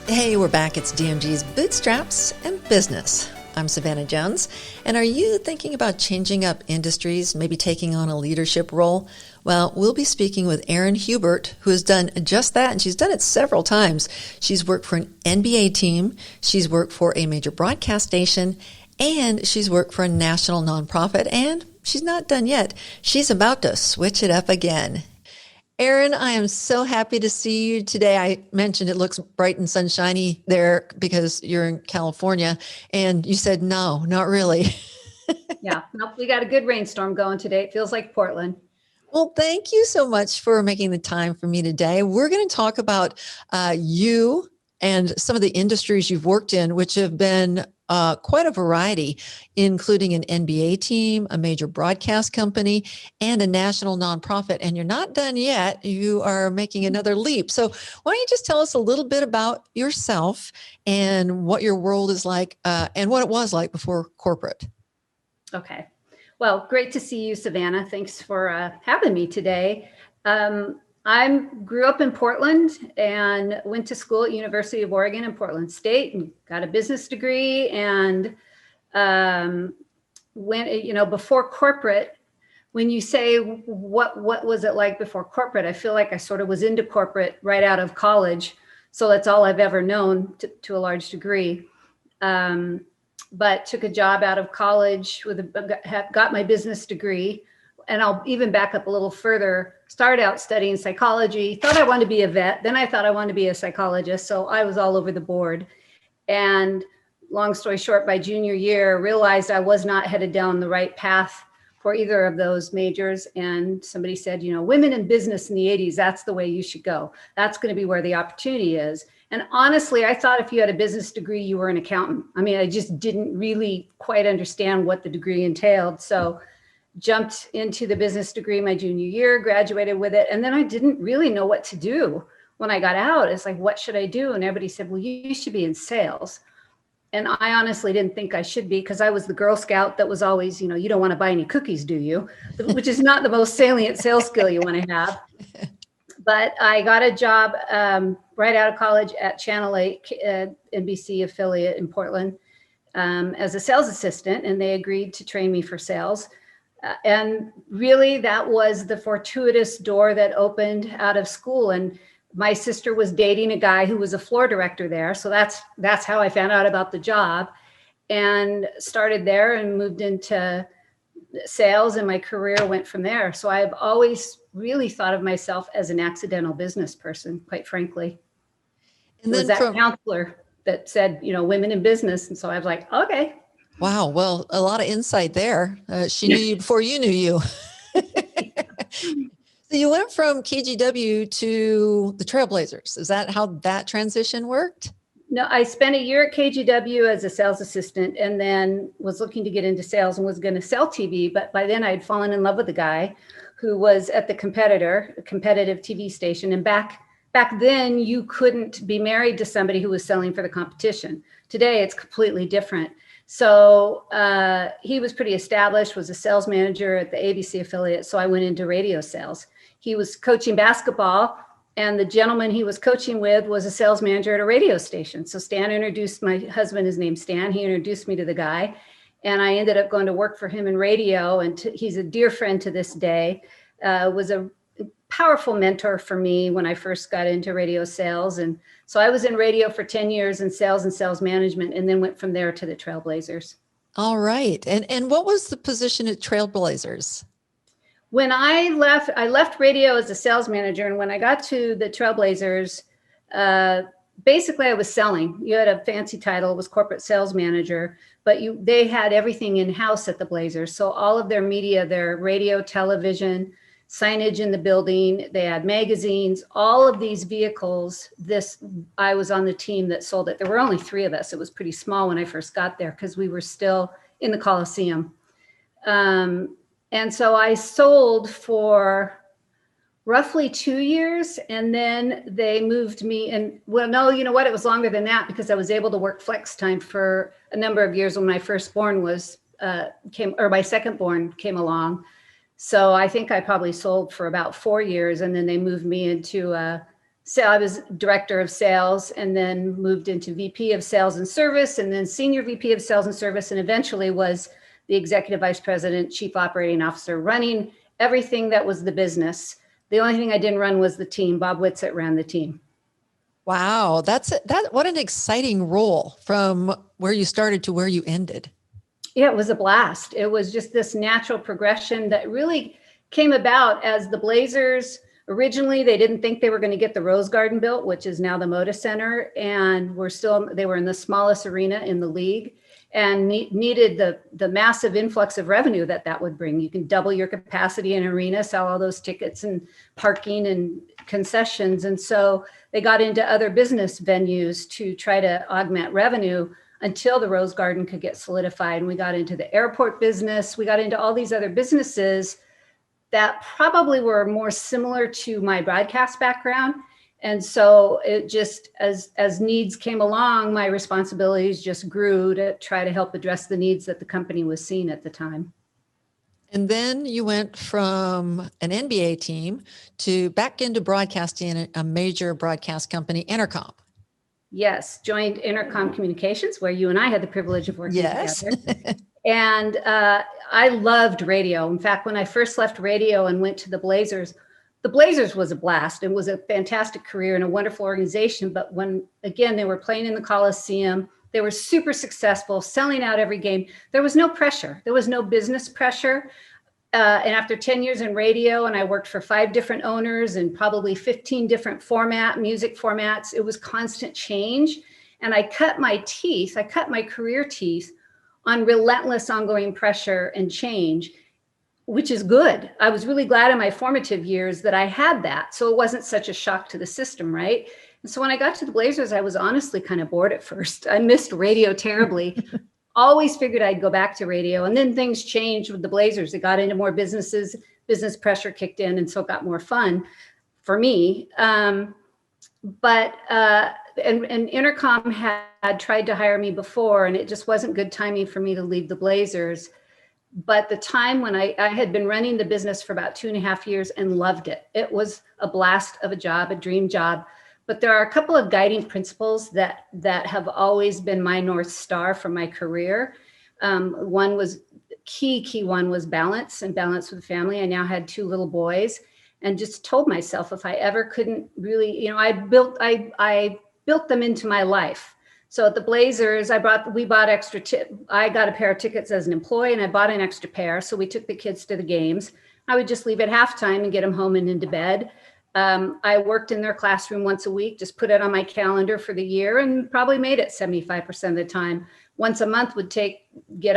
Hey, we're back. It's DMG's Bootstraps and Business. I'm Savannah Jones. And are you thinking about changing up industries, maybe taking on a leadership role? Well, we'll be speaking with Erin Hubert, who has done just that, and she's done it several times. She's worked for an NBA team, she's worked for a major broadcast station, and she's worked for a national nonprofit, and she's not done yet. She's about to switch it up again. Erin, I am so happy to see you today. I mentioned it looks bright and sunshiny there because you're in California, and you said, no, not really. Yeah, nope, we got a good rainstorm going today. It feels like Portland. Well, thank you so much for making the time for me today. We're going to talk about you and some of the industries you've worked in, which have been quite a variety, including an NBA team, a major broadcast company, and a national nonprofit. And you're not done yet. You are making another leap. So why don't you just tell us a little bit about yourself and what your world is like and what it was like before corporate? Okay. Well, great to see you, Savannah. Thanks for having me today. I grew up in Portland and went to school at University of Oregon in Portland State and got a business degree and went, before corporate. When you say what was it like before corporate, I feel like I sort of was into corporate right out of college. So that's all I've ever known to a large degree. But took a job out of college got my business degree. And I'll even back up a little further, started out studying psychology, thought I wanted to be a vet. Then I thought I wanted to be a psychologist. So I was all over the board. And long story short, by junior year, realized I was not headed down the right path for either of those majors. And somebody said, women in business in the 80s, that's the way you should go. That's going to be where the opportunity is. And honestly, I thought if you had a business degree, you were an accountant. I mean, I just didn't really quite understand what the degree entailed. So jumped into the business degree my junior year, graduated with it. And then I didn't really know what to do when I got out. It's like, what should I do? And everybody said, well, you should be in sales. And I honestly didn't think I should be because I was the Girl Scout that was always, you don't want to buy any cookies, do you? Which is not the most salient sales skill you want to have. But I got a job right out of college at Channel 8, NBC affiliate in Portland, as a sales assistant, and they agreed to train me for sales. And really, that was the fortuitous door that opened out of school. And my sister was dating a guy who was a floor director there. So that's how I found out about the job and started there and moved into sales, and my career went from there. So I've always really thought of myself as an accidental business person, quite frankly. And then that counselor that said, women in business. And so I was like, okay. Wow. Well, a lot of insight there. She knew you before you knew you. So you went from KGW to the Trailblazers. Is that how that transition worked? No, I spent a year at KGW as a sales assistant and then was looking to get into sales and was going to sell TV. But by then I'd fallen in love with a guy who was at the competitive TV station. And back then you couldn't be married to somebody who was selling for the competition. Today it's completely different. So he was pretty established, was a sales manager at the ABC affiliate. So I went into radio sales. He was coaching basketball, and the gentleman he was coaching with was a sales manager at a radio station. So Stan introduced my husband, his name's Stan. He introduced me to the guy, and I ended up going to work for him in radio. And he's a dear friend to this day, was a powerful mentor for me when I first got into radio sales. And so I was in radio for 10 years in sales and sales management, and then went from there to the Trailblazers. All right. And what was the position at Trailblazers? When I left radio as a sales manager. And when I got to the Trailblazers, basically I was selling. You had a fancy title, it was corporate sales manager, but they had everything in-house at the Blazers. So all of their media, their radio, television, signage in the building, they had magazines, all of these vehicles. I was on the team that sold it. There were only 3 of us. It was pretty small when I first got there because we were still in the Coliseum. And so I sold for roughly 2 years, and then they moved me. And well, no, you know what? It was longer than that because I was able to work flex time for a number of years when my firstborn my secondborn came along. So I think I probably sold for about 4 years, and then they moved me into So I was director of sales, and then moved into VP of sales and service, and then senior VP of sales and service, and eventually was the executive vice president, chief operating officer, running everything that was the business. The only thing I didn't run was the team. Bob Whitsitt ran the team. Wow, what an exciting role from where you started to where you ended. Yeah, it was a blast. It was just this natural progression that really came about as the Blazers. Originally, they didn't think they were going to get the Rose Garden built, which is now the Moda Center, and they were in the smallest arena in the league, and needed the massive influx of revenue that would bring. You can double your capacity in an arena, sell all those tickets and parking and concessions, and so they got into other business venues to try to augment revenue until the Rose Garden could get solidified. And we got into the airport business. We got into all these other businesses that probably were more similar to my broadcast background. And so it just, as needs came along, my responsibilities just grew to try to help address the needs that the company was seeing at the time. And then you went from an NBA team to back into broadcasting in a major broadcast company, Entercom. Yes, joined Entercom Communications, where you and I had the privilege of working together. And I loved radio. In fact, when I first left radio and went to the Blazers was a blast. It was a fantastic career and a wonderful organization. But when, again, they were playing in the Coliseum, they were super successful, selling out every game. There was no pressure. There was no business pressure. And after 10 years in radio, and I worked for 5 different owners and probably 15 different music formats, it was constant change. And I cut my career teeth on relentless ongoing pressure and change, which is good. I was really glad in my formative years that I had that. So it wasn't such a shock to the system, right? And so when I got to the Blazers, I was honestly kind of bored at first. I missed radio terribly. Always figured I'd go back to radio. And then things changed with the Blazers. It got into more businesses, business pressure kicked in, and so it got more fun for me. And Entercom had tried to hire me before, and it just wasn't good timing for me to leave the Blazers. But the time when I had been running the business for about 2.5 years and loved it. It was a blast of a job, a dream job. But there are a couple of guiding principles that have always been my North Star for my career. One was key one was balance and balance with family. I now had 2 little boys, and just told myself if I ever couldn't really, I built them into my life. So at the Blazers, I got a pair of tickets as an employee, and I bought an extra pair. So we took the kids to the games. I would just leave at halftime and get them home and into bed. I worked in their classroom once a week, just put it on my calendar for the year, and probably made it 75% of the time. Once a month would take the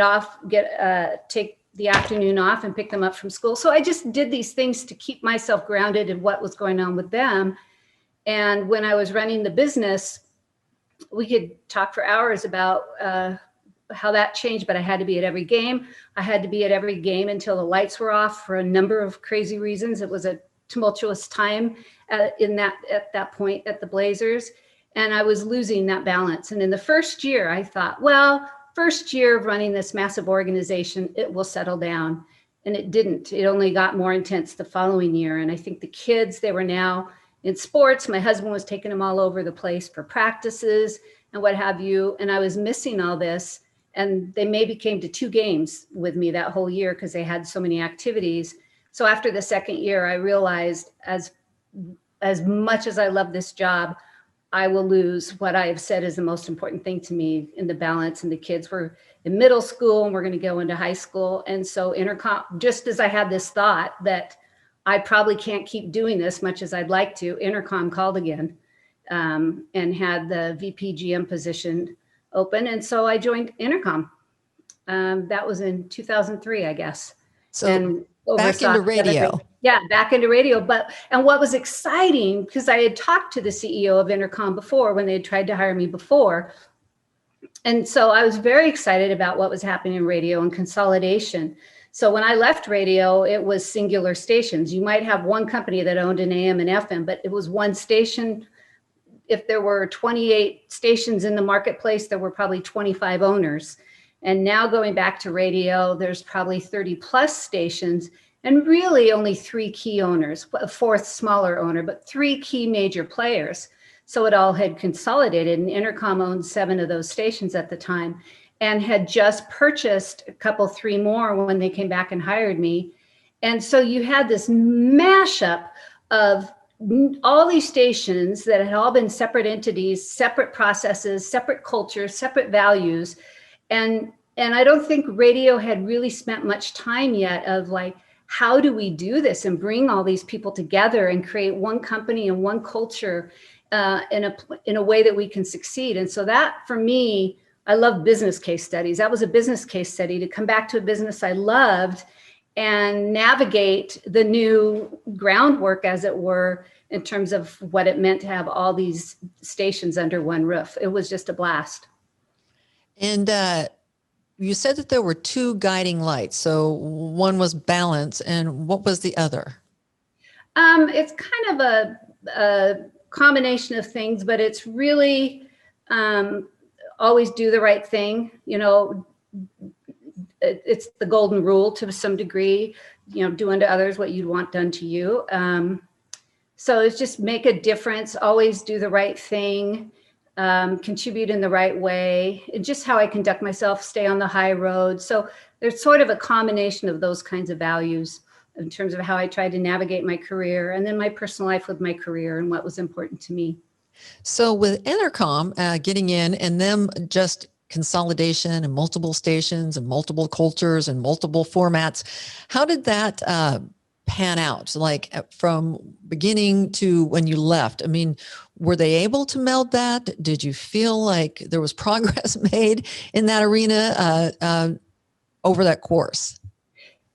afternoon off and pick them up from school. So I just did these things to keep myself grounded in what was going on with them. And when I was running the business, we could talk for hours about how that changed, but I had to be at every game. I had to be at every game until the lights were off for a number of crazy reasons. It was a tumultuous time at that point at the Blazers, and I was losing that balance. And in the first year, I thought, well, first year of running this massive organization, it will settle down. And it didn't. It only got more intense the following year. And I think the kids, they were now in sports. My husband was taking them all over the place for practices and what have you. And I was missing all this. And they maybe came to 2 games with me that whole year because they had so many activities. So after the second year, I realized as much as I love this job, I will lose what I have said is the most important thing to me in the balance. And the kids were in middle school and we're going to go into high school. And so Entercom, just as I had this thought that I probably can't keep doing this much as I'd like to, Entercom called again and had the VP GM position open. And so I joined Entercom. That was in 2003, I guess. So and back into radio. Yeah, back into radio. And what was exciting, because I had talked to the CEO of Entercom before when they had tried to hire me before. And so I was very excited about what was happening in radio and consolidation. So when I left radio, it was singular stations. You might have one company that owned an AM and FM, but it was one station. If there were 28 stations in the marketplace, there were probably 25 owners. And now going back to radio, there's probably 30 plus stations, and really only three key owners, a fourth smaller owner, but three key major players. So it all had consolidated, and Entercom owned 7 of those stations at the time and had just purchased a couple, 3 more when they came back and hired me. And so you had this mashup of all these stations that had all been separate entities, separate processes, separate cultures, separate values. And I don't think radio had really spent much time yet of like, how do we do this and bring all these people together and create one company and one culture in a way that we can succeed. And so that, for me, I love business case studies. That was a business case study to come back to a business I loved and navigate the new groundwork, as it were, in terms of what it meant to have all these stations under one roof. It was just a blast. And you said that there were 2 guiding lights. So one was balance, and what was the other? It's kind of a combination of things, but it's really always do the right thing. You know, it's the golden rule to some degree, you know, do unto others what you'd want done to you. So it's just make a difference, always do the right thing, contribute in the right way, and just how I conduct myself, stay on the high road. So there's sort of a combination of those kinds of values in terms of how I tried to navigate my career, and then my personal life with my career and what was important to me. So with Entercom getting in and them just consolidation and multiple stations and multiple cultures and multiple formats, how did that pan out? Like from beginning to when you left? I mean, were they able to meld that? Did you feel like there was progress made in that arena over that course?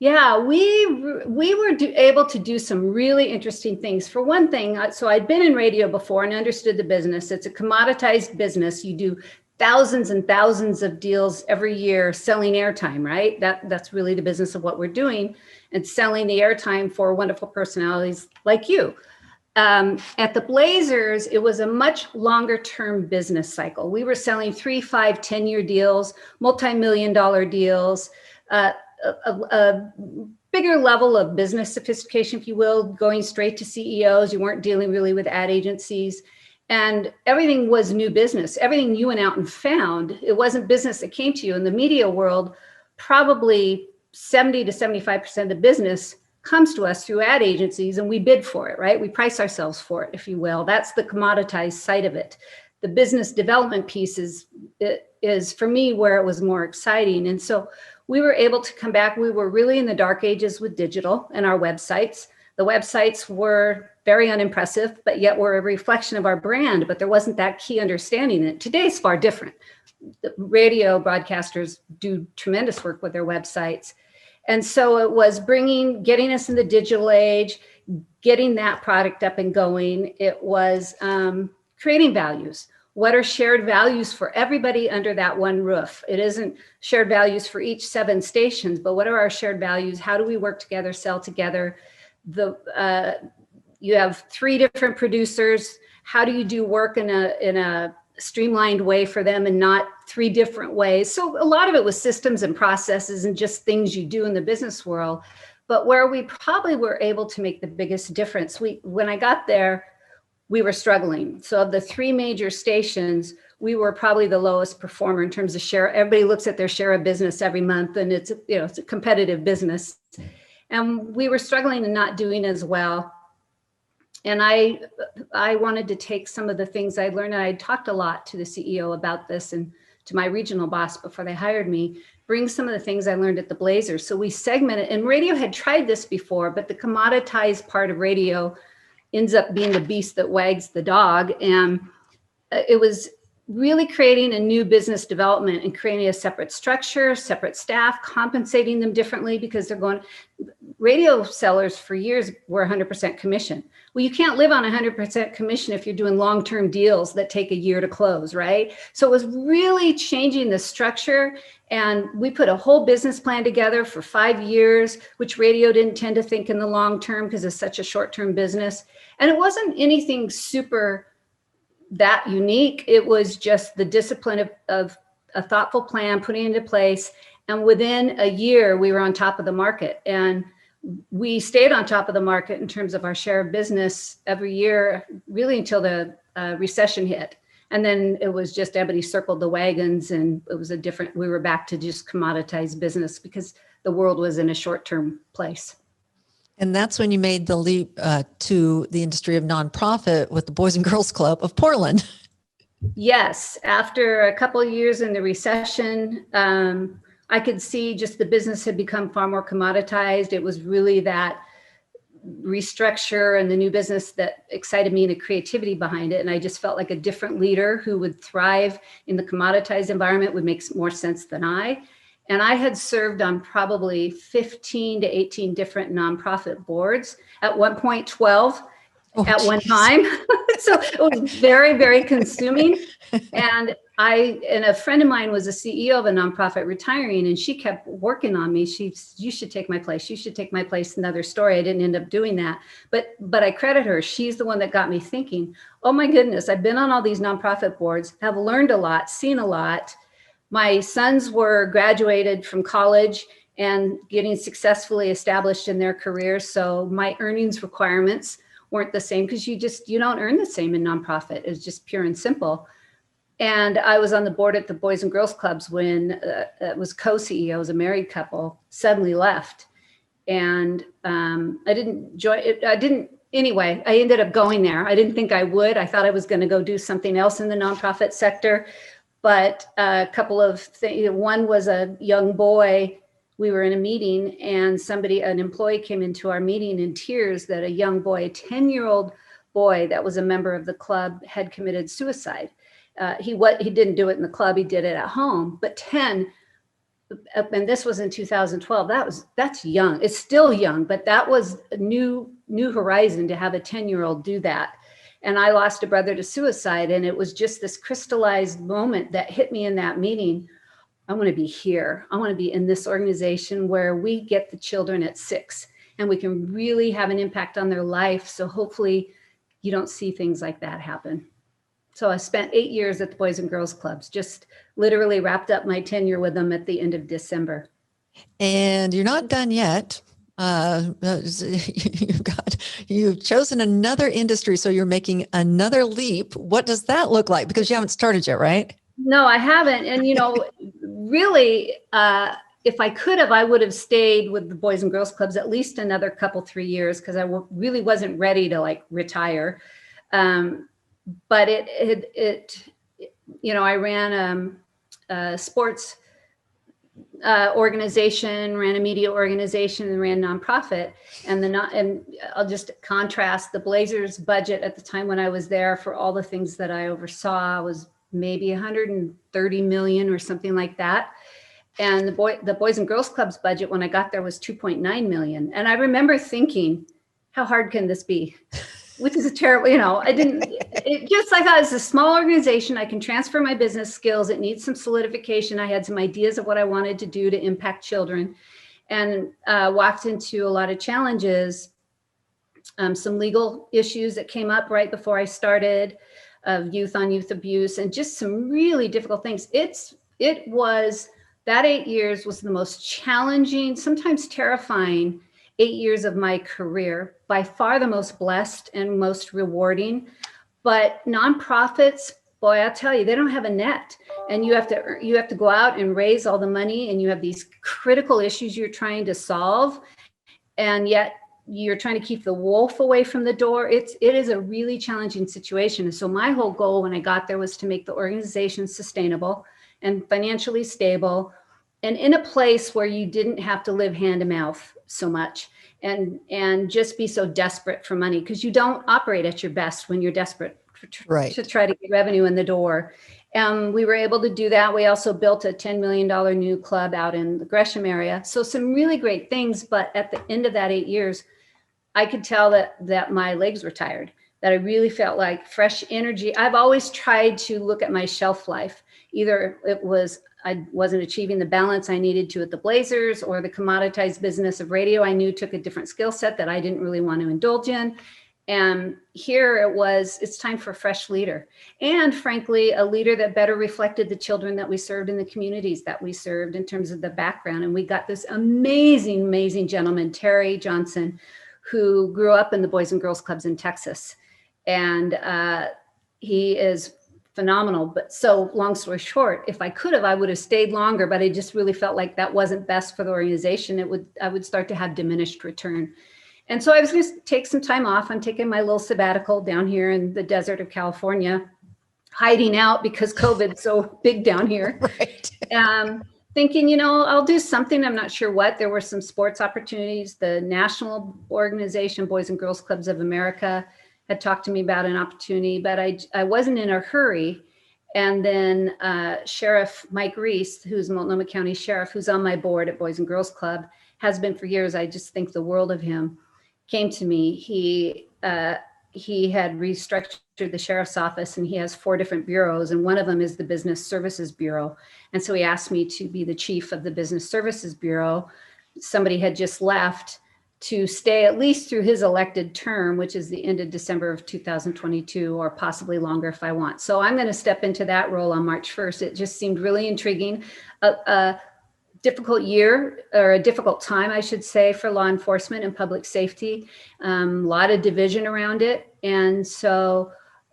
Yeah, we were able to do some really interesting things. For one thing, so I'd been in radio before and understood the business. It's a commoditized business. You do thousands and thousands of deals every year selling airtime, right? That's really the business of what we're doing, and selling the airtime for wonderful personalities like you. At the Blazers, it was a much longer term business cycle. We were selling 3, 5, 10-year deals, multi-million-dollar deals, a bigger level of business sophistication, if you will, going straight to CEOs. You weren't dealing really with ad agencies, and everything was new business. Everything you went out and found, it wasn't business that came to you. In the media world, probably 70 to 75% of the business comes to us through ad agencies, and we bid for it, right? We price ourselves for it, if you will. That's the commoditized side of it. The business development piece is for me where it was more exciting. And so we were able to come back. We were really in the dark ages with digital and our websites. The websites were very unimpressive, but yet were a reflection of our brand, but there wasn't that key understanding. And today's far different. The radio broadcasters do tremendous work with their websites. And so it was getting us in the digital age, getting that product up and going. It was creating values. What are shared values for everybody under that one roof? It isn't shared values for each 7 stations, but what are our shared values? How do we work together, sell together? You have 3 different producers. How do you do work in a streamlined way for them and not 3 different ways? So a lot of it was systems and processes and just things you do in the business world. But where we probably were able to make the biggest difference, when I got there, we were struggling. So of the 3 major stations, we were probably the lowest performer in terms of share. Everybody looks at their share of business every month, and it's a competitive business. And we were struggling and not doing as well. And I wanted to take some of the things I'd learned, and I talked a lot to the CEO about this and to my regional boss before they hired me, bring some of the things I learned at the Blazers. So we segmented, and radio had tried this before, but the commoditized part of radio ends up being the beast that wags the dog. And it was really creating a new business development and creating a separate structure, separate staff, compensating them differently, because radio sellers for years were 100% commission. Well, you can't live on 100% commission if you're doing long-term deals that take a year to close, right? So it was really changing the structure. And we put a whole business plan together for 5 years, which radio didn't tend to think in the long term because it's such a short-term business. And it wasn't anything super that unique. It was just the discipline of a thoughtful plan, putting it into place. And within a year, we were on top of the market. And we stayed on top of the market in terms of our share of business every year, really until the recession hit. And then it was just everybody circled the wagons, and it was we were back to just commoditized business because the world was in a short-term place. And that's when you made the leap to the industry of nonprofit with the Boys and Girls Club of Portland. Yes. After a couple of years in the recession, I could see just the business had become far more commoditized. It was really that restructure and the new business that excited me and the creativity behind it. And I just felt like a different leader who would thrive in the commoditized environment would make more sense than I. And I had served on probably 15 to 18 different nonprofit boards, at one point 12 at one time. So it was very, very consuming. And a friend of mine was a CEO of a nonprofit retiring, and she kept working on me. You should take my place. You should take my place. Another story. I didn't end up doing that, but I credit her. She's the one that got me thinking, oh my goodness, I've been on all these nonprofit boards, have learned a lot, seen a lot. My sons were graduated from college and getting successfully established in their careers. So my earnings requirements weren't the same, because you don't earn the same in nonprofit. It's just pure and simple. And I was on the board at the Boys and Girls Clubs when it was co-CEOs, a married couple, suddenly left. And I didn't enjoy it. Anyway, I ended up going there. I didn't think I would. I thought I was going to go do something else in the nonprofit sector. But a couple of things. One was a young boy. We were in a meeting, and an employee came into our meeting in tears that a young boy, a 10-year-old boy that was a member of the club, had committed suicide. He didn't do it in the club, he did it at home. But 10, and this was in 2012, that's young. It's still young, but that was a new horizon to have a 10-year-old do that. And I lost a brother to suicide, and it was just this crystallized moment that hit me in that meeting. I want to be here. I want to be in this organization where we get the children at 6 and we can really have an impact on their life. So hopefully you don't see things like that happen. So I spent 8 years at the Boys and Girls Clubs, just literally wrapped up my tenure with them at the end of December. And you're not done yet. You've chosen another industry, so you're making another leap. What does that look like? Because you haven't started yet, right? No, I haven't. And, really, if I could have, I would have stayed with the Boys and Girls Clubs at least another 3 years, because I really wasn't ready to retire. But I ran a sports organization, ran a media organization, and ran nonprofit. And I'll just contrast the Blazers budget at the time when I was there for all the things that I oversaw was maybe 130 million or something like that. And the Boys and Girls Clubs budget when I got there was 2.9 million. And I remember thinking, how hard can this be? Which is a terrible, I thought it's a small organization. I can transfer my business skills. It needs some solidification. I had some ideas of what I wanted to do to impact children, and walked into a lot of challenges, some legal issues that came up right before I started, of youth on youth abuse, and just some really difficult things. That 8 years was the most challenging, sometimes terrifying 8 years of my career, by far the most blessed and most rewarding. But nonprofits, boy, I'll tell you, they don't have a net, and you have to go out and raise all the money, and you have these critical issues you're trying to solve, and yet you're trying to keep the wolf away from the door. It is a really challenging situation. And so my whole goal when I got there was to make the organization sustainable and financially stable, and in a place where you didn't have to live hand to mouth so much and just be so desperate for money, because you don't operate at your best when you're desperate to try to get revenue in the door. And we were able to do that. We also built a $10 million new club out in the Gresham area. So some really great things. But at the end of that 8 years, I could tell that my legs were tired, that I really felt like fresh energy. I've always tried to look at my shelf life. Either it was I wasn't achieving the balance I needed to at the Blazers, or the commoditized business of radio I knew took a different skill set that I didn't really want to indulge in. And here it's time for a fresh leader. And frankly, a leader that better reflected the children that we served in the communities that we served in terms of the background. And we got this amazing, amazing gentleman, Terry Johnson, who grew up in the Boys and Girls Clubs in Texas. And he is phenomenal. But so long story short, if I could have, I would have stayed longer, but I just really felt like that wasn't best for the organization. I would start to have diminished return. And so I was going to take some time off. I'm taking my little sabbatical down here in the desert of California, hiding out because COVID's so big down here. Right. Thinking, I'll do something. I'm not sure what. There were some sports opportunities. The national organization, Boys and Girls Clubs of America, had talked to me about an opportunity, but I wasn't in a hurry. And then Sheriff Mike Reese, who's Multnomah County Sheriff, who's on my board at Boys and Girls Club, has been for years. I just think the world of him. Came to me. He had restructured the sheriff's office, and he has 4 different bureaus, and one of them is the Business Services Bureau. And so he asked me to be the chief of the Business Services Bureau. Somebody had just left to stay at least through his elected term, which is the end of December of 2022, or possibly longer if I want. So I'm going to step into that role on March 1st. It just seemed really intriguing. Difficult year, or a difficult time, I should say, for law enforcement and public safety. A lot of division around it. And so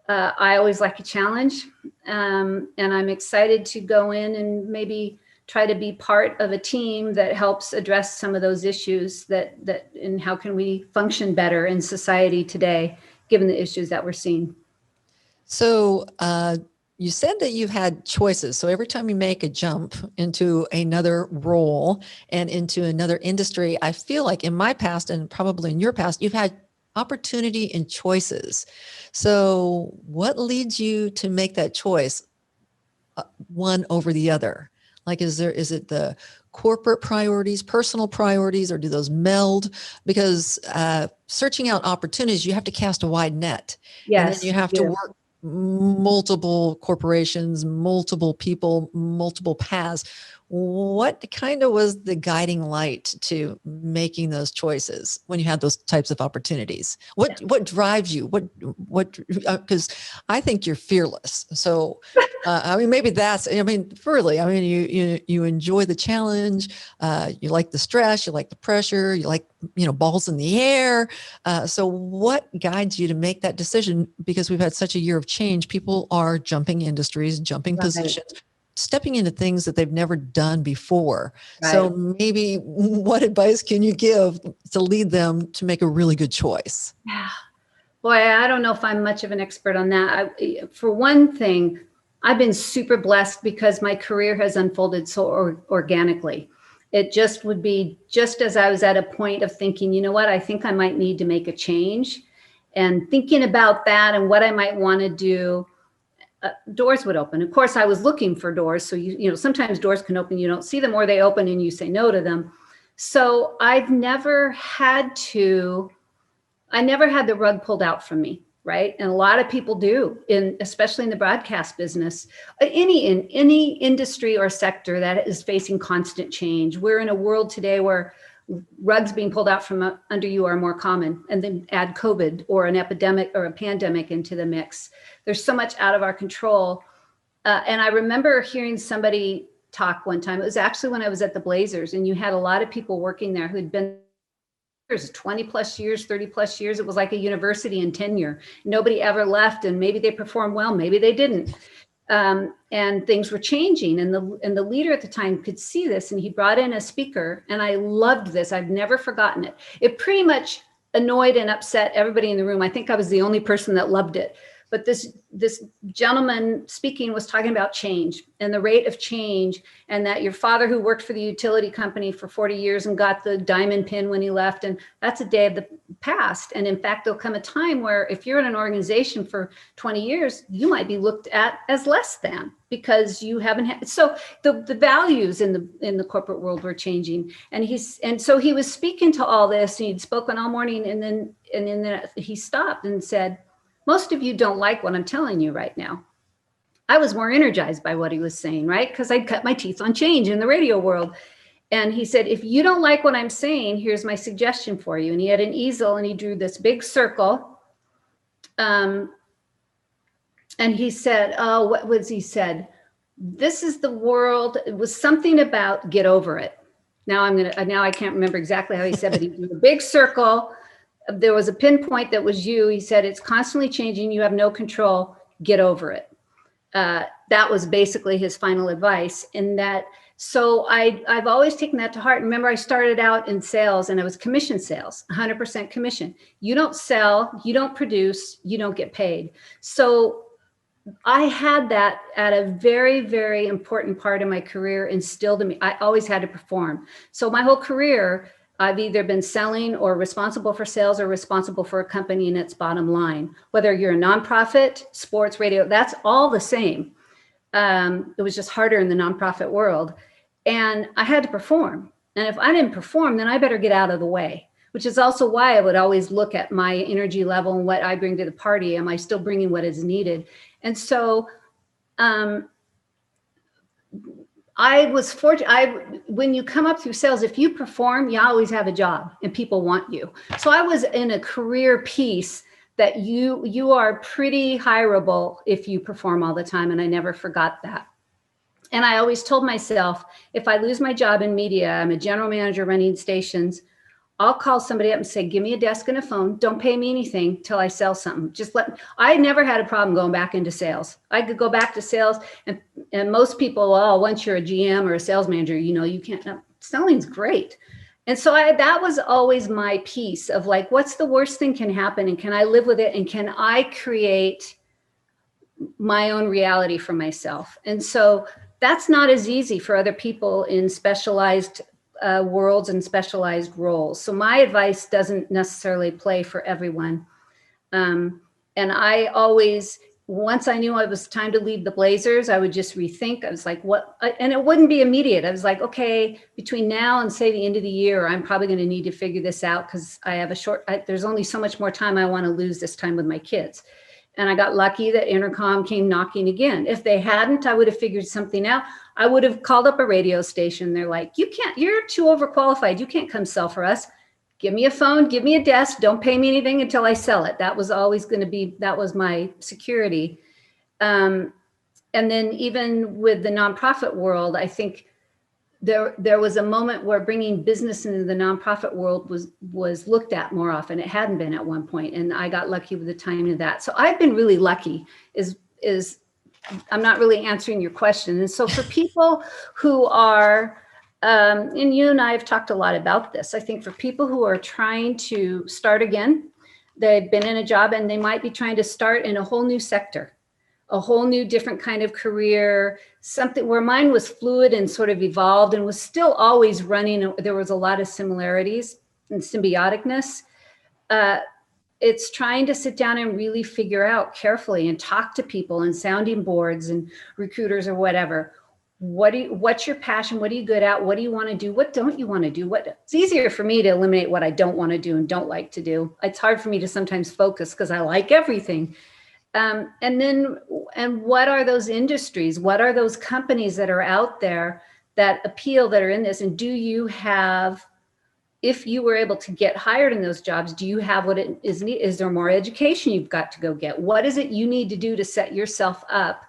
I always like a challenge. And I'm excited to go in and maybe try to be part of a team that helps address some of those issues and how can we function better in society today, given the issues that we're seeing. So, you said that you've had choices. So every time you make a jump into another role and into another industry, I feel like in my past and probably in your past, you've had opportunity and choices. So what leads you to make that choice, one over the other? Like, is it the corporate priorities, personal priorities, or do those meld? Because searching out opportunities, you have to cast a wide net. Yes, and then you have to work multiple corporations, multiple people, multiple paths. What kind of was the guiding light to making those choices when you had those types of opportunities? What drives you? Because I think you're fearless. So, maybe really, you enjoy the challenge. You like the stress, you like the pressure, you like, balls in the air. So what guides you to make that decision? Because we've had such a year of change. People are jumping industries, jumping positions, stepping into things that they've never done before. Right. So maybe what advice can you give to lead them to make a really good choice? Yeah. Boy, I don't know if I'm much of an expert on that. For one thing, I've been super blessed because my career has unfolded so organically. It just would be just as I was at a point of thinking, you know what, I think I might need to make a change, and thinking about that and what I might want to do. Doors would open. Of course, I was looking for doors. So, sometimes doors can open, you don't see them, or they open and you say no to them. So I've never had the rug pulled out from me, right? And a lot of people do, especially in the broadcast business, in any industry or sector that is facing constant change. We're in a world today where rugs being pulled out from under you are more common, and then add COVID or an epidemic or a pandemic into the mix. There's so much out of our control. And I remember hearing somebody talk one time. It was actually when I was at the Blazers, and you had a lot of people working there who'd been 20 plus years, 30 plus years. It was like a university in tenure. Nobody ever left, and maybe they performed well, maybe they didn't. And things were changing, and the leader at the time could see this, and he brought in a speaker, and I loved this. I've never forgotten it. It pretty much annoyed and upset everybody in the room. I think I was the only person that loved it. But this gentleman speaking was talking about change and the rate of change, and that your father, who worked for the utility company for 40 years and got the diamond pin when he left, and that's a day of the past. And in fact, there'll come a time where if you're in an organization for 20 years, you might be looked at as less than, because you haven't had. So the values in the corporate world were changing. And so he was speaking to all this, and he'd spoken all morning, and then he stopped and said, "Most of you don't like what I'm telling you right now." I was more energized by what he was saying, right? Because I'd cut my teeth on change in the radio world. And he said, "If you don't like what I'm saying, here's my suggestion for you." And he had an easel, and he drew this big circle. and he said, oh, what was he said? This is the world. It was something about get over it. Now I can't remember exactly how he said, but he drew a big circle. There was a pinpoint that was you. He said, it's constantly changing. You have no control. Get over it. That was basically his final advice. And that, so I've always taken that to heart. Remember, I started out in sales and I was commission sales, 100% commission. You don't sell, you don't produce, you don't get paid. So I had that at a very, very important part of my career instilled in me. I always had to perform. So my whole career, I've either been selling or responsible for sales or responsible for a company and its bottom line. Whether you're a nonprofit, sports, radio, that's all the same. It was just harder in the nonprofit world. And I had to perform. And if I didn't perform, then I better get out of the way, which is also why I would always look at my energy level and what I bring to the party. Am I still bringing what is needed? And so I was fortunate. When you come up through sales, if you perform, you always have a job and people want you. So I was in a career piece that you are pretty hireable if you perform all the time. And I never forgot that. And I always told myself, if I lose my job in media, I'm a general manager running stations, I'll call somebody up and say, give me a desk and a phone. Don't pay me anything till I sell something. I never had a problem going back into sales. I could go back to sales and most people, oh, once you're a GM or a sales manager, you can't, selling's great. And so that was always my piece of like, what's the worst thing can happen? And can I live with it? And can I create my own reality for myself? And so that's not as easy for other people in specialized worlds and specialized roles. So my advice doesn't necessarily play for everyone. And I always, once I knew it was time to leave the Blazers, I would just rethink. I was like, what? And it wouldn't be immediate. I was like, okay, between now and say the end of the year, I'm probably going to need to figure this out because I have there's only so much more time I want to lose this time with my kids. And I got lucky that Entercom came knocking again. If they hadn't, I would have figured something out. I would have called up a radio station. They're like, you're too overqualified. You can't come sell for us. Give me a phone, give me a desk. Don't pay me anything until I sell it. That was always going to be, that was my security. And then even with the nonprofit world, I think there was a moment where bringing business into the nonprofit world was looked at more often. It hadn't been at one point, and I got lucky with the timing of that. So I've been really lucky. I'm not really answering your question. And so for people who are, and you and I have talked a lot about this, I think for people who are trying to start again, they've been in a job and they might be trying to start in a whole new sector, a whole new different kind of career, something where mine was fluid and sort of evolved and was still always running. There was a lot of similarities and symbioticness. It's trying to sit down and really figure out carefully and talk to people and sounding boards and recruiters or whatever. What's your passion? What are you good at? What do you want to do? What don't you want to do? It's easier for me to eliminate what I don't want to do and don't like to do. It's hard for me to sometimes focus because I like everything. And what are those industries? What are those companies that are out there that appeal, that are in this? And do you have, if you were able to get hired in those jobs, do you have what it is needed? Is there more education you've got to go get? What is it you need to do to set yourself up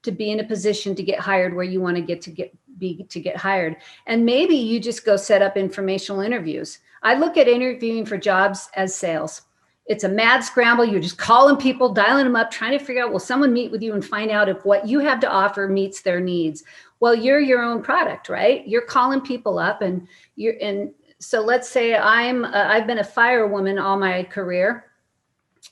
to be in a position to get hired where you want to get hired? And maybe you just go set up informational interviews. I look at interviewing for jobs as sales. It's a mad scramble. You're just calling people, dialing them up, trying to figure out, will someone meet with you and find out if what you have to offer meets their needs? Well, you're your own product, right? You're calling people up and so let's say I've been a firewoman all my career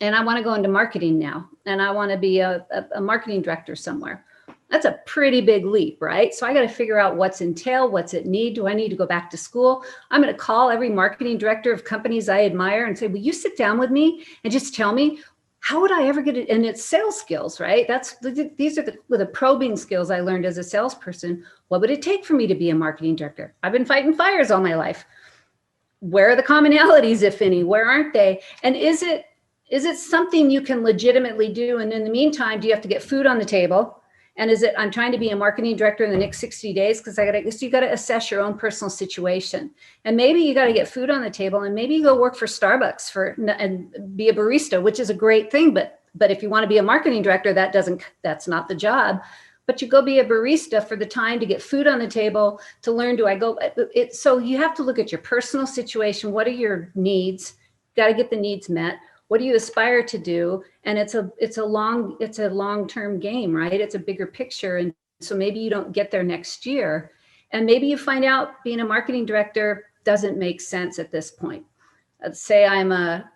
and I want to go into marketing now and I want to be a marketing director somewhere. That's a pretty big leap, right? So I got to figure out what's entailed, what's it need. Do I need to go back to school? I'm going to call every marketing director of companies I admire and say, will you sit down with me and just tell me, how would I ever get it? And it's sales skills, right? These are the probing skills I learned as a salesperson. What would it take for me to be a marketing director? I've been fighting fires all my life. Where are the commonalities, if any? Where aren't they? And is it something you can legitimately do? And in the meantime, do you have to get food on the table? And I'm trying to be a marketing director in the next 60 days because you got to assess your own personal situation. And maybe you got to get food on the table and maybe you go work for Starbucks and be a barista, which is a great thing, but But if you want to be a marketing director, that's not the job. But you go be a barista for the time to get food on the table, to learn, so you have to look at your personal situation. What are your needs? Got to get the needs met. What do you aspire to do? And it's a long-term game, right? It's a bigger picture. And so maybe you don't get there next year. And maybe you find out being a marketing director doesn't make sense at this point. Let's say I'm a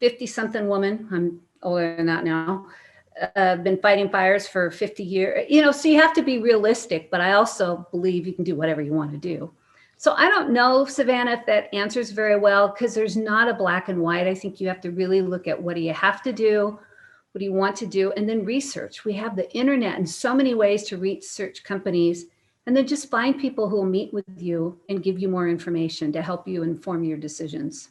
50-something woman. I'm older than that now. I've been fighting fires for 50 years, so you have to be realistic, but I also believe you can do whatever you want to do. So I don't know, Savannah, if that answers very well, because there's not a black and white. I think you have to really look at what do you have to do, what do you want to do, and then research. We have the internet and so many ways to research companies, and then just find people who will meet with you and give you more information to help you inform your decisions.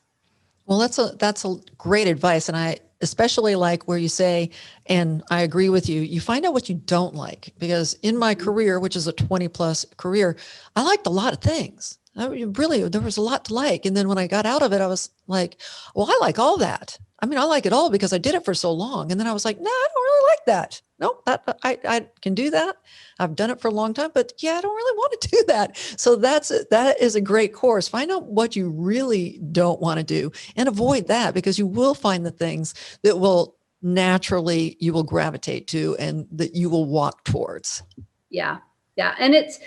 Well, that's a great advice. And I especially like where you say, and I agree with you, you find out what you don't like, because in my career, which is a 20 plus career, I liked a lot of things. There was a lot to like. And then when I got out of it, I was like, well, I like all that. I mean, I like it all because I did it for so long. And then I was like, no, I don't really like that. No, I can do that. I've done it for a long time, but yeah, I don't really want to do that. So that is a great course. Find out what you really don't want to do and avoid that, because you will find the things that will naturally, you will gravitate to and that you will walk towards. Yeah. Yeah. And it's,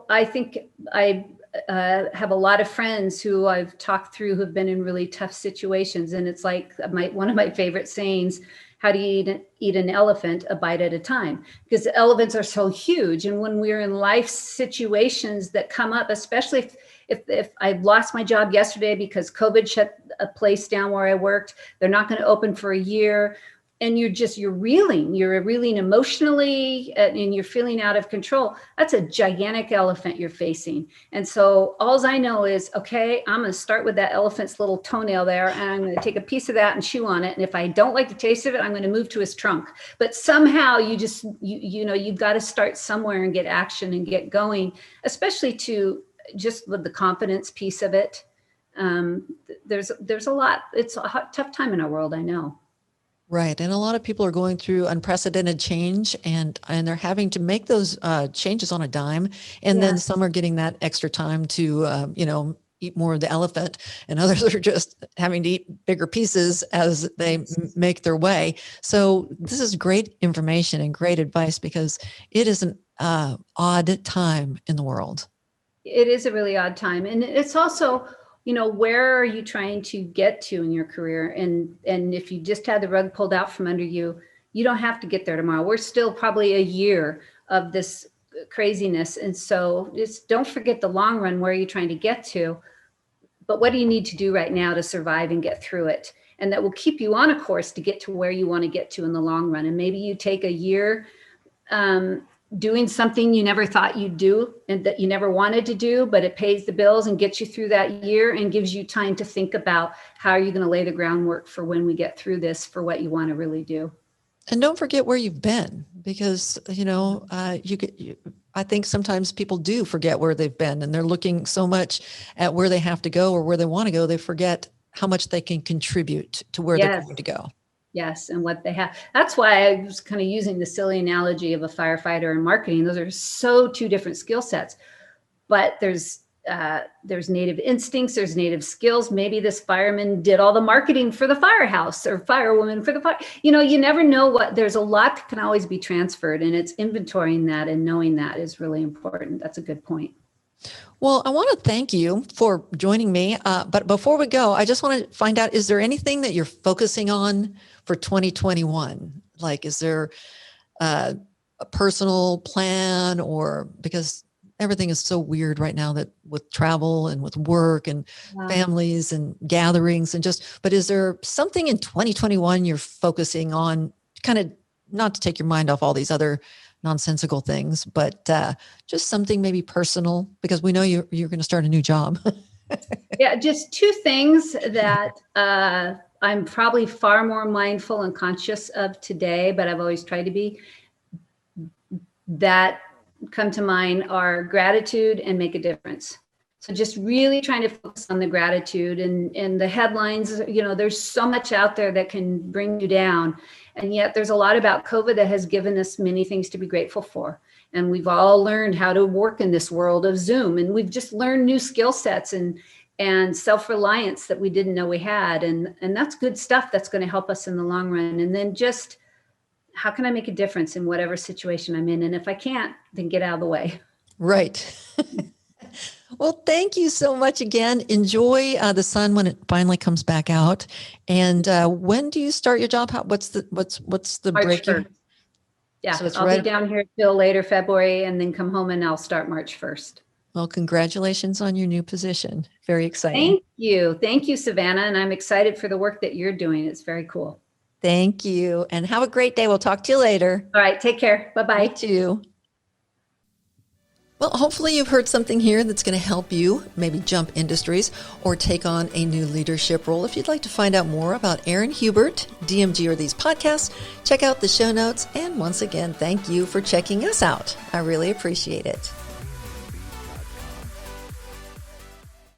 I think I have a lot of friends who I've talked through who've been in really tough situations. And it's like one of my favorite sayings, how do you eat an elephant a bite at a time? Because the elephants are so huge. And when we're in life situations that come up, especially if I lost my job yesterday because COVID shut a place down where I worked, they're not going to open for a year. And you're reeling emotionally, and you're feeling out of control. That's a gigantic elephant you're facing. And so all I know is, okay, I'm going to start with that elephant's little toenail there, and I'm going to take a piece of that and chew on it. And if I don't like the taste of it, I'm going to move to his trunk. But somehow you've got to start somewhere and get action and get going, especially to just with the confidence piece of it. There's a lot. It's a tough time in our world, I know. Right. And a lot of people are going through unprecedented change, and they're having to make those changes on a dime. And then some are getting that extra time to, eat more of the elephant, and others are just having to eat bigger pieces as they make their way. So this is great information and great advice, because it is an odd time in the world. It is a really odd time. And it's also, where are you trying to get to in your career? And if you just had the rug pulled out from under you, you don't have to get there tomorrow. We're still probably a year of this craziness. And so just don't forget the long run. Where are you trying to get to? But what do you need to do right now to survive and get through it? And that will keep you on a course to get to where you want to get to in the long run. And maybe you take a year doing something you never thought you'd do and that you never wanted to do, but it pays the bills and gets you through that year and gives you time to think about how are you going to lay the groundwork for when we get through this for what you want to really do. And don't forget where you've been, because, I think sometimes people do forget where they've been, and they're looking so much at where they have to go or where they want to go, they forget how much they can contribute to where they're going to go. Yes, and what they have. That's why I was kind of using the silly analogy of a firefighter and marketing. Those are so two different skill sets. But there's native instincts, there's native skills. Maybe this fireman did all the marketing for the firehouse, or firewoman for the fire. You never know there's a lot that can always be transferred, and it's inventorying that and knowing that is really important. That's a good point. Well, I want to thank you for joining me. But before we go, I just want to find out, is there anything that you're focusing on for 2021? Like, is there a personal plan, or because everything is so weird right now, that with travel and with work and families and gatherings but is there something in 2021 you're focusing on, kind of not to take your mind off all these other nonsensical things, but just something maybe personal, because we know you're going to start a new job? Yeah, just two things that I'm probably far more mindful and conscious of today, but I've always tried to be, that come to mind are gratitude and make a difference. So just really trying to focus on the gratitude and the headlines. There's so much out there that can bring you down. And yet there's a lot about COVID that has given us many things to be grateful for. And we've all learned how to work in this world of Zoom. And we've just learned new skill sets and self-reliance that we didn't know we had. And that's good stuff that's going to help us in the long run. And then just, how can I make a difference in whatever situation I'm in? And if I can't, then get out of the way. Right. Well, thank you so much again. Enjoy the sun when it finally comes back out. And when do you start your job? What's the March break? 1st. Yeah, So I'll be down here till later February and then come home and I'll start March 1st. Well, congratulations on your new position. Very exciting. Thank you. Thank you, Savannah. And I'm excited for the work that you're doing. It's very cool. Thank you. And have a great day. We'll talk to you later. All right. Take care. Bye-bye. You too. Well, hopefully you've heard something here that's going to help you maybe jump industries or take on a new leadership role. If you'd like to find out more about Erin, Hubert, DMG, or these podcasts, check out the show notes. And once again, thank you for checking us out. I really appreciate it.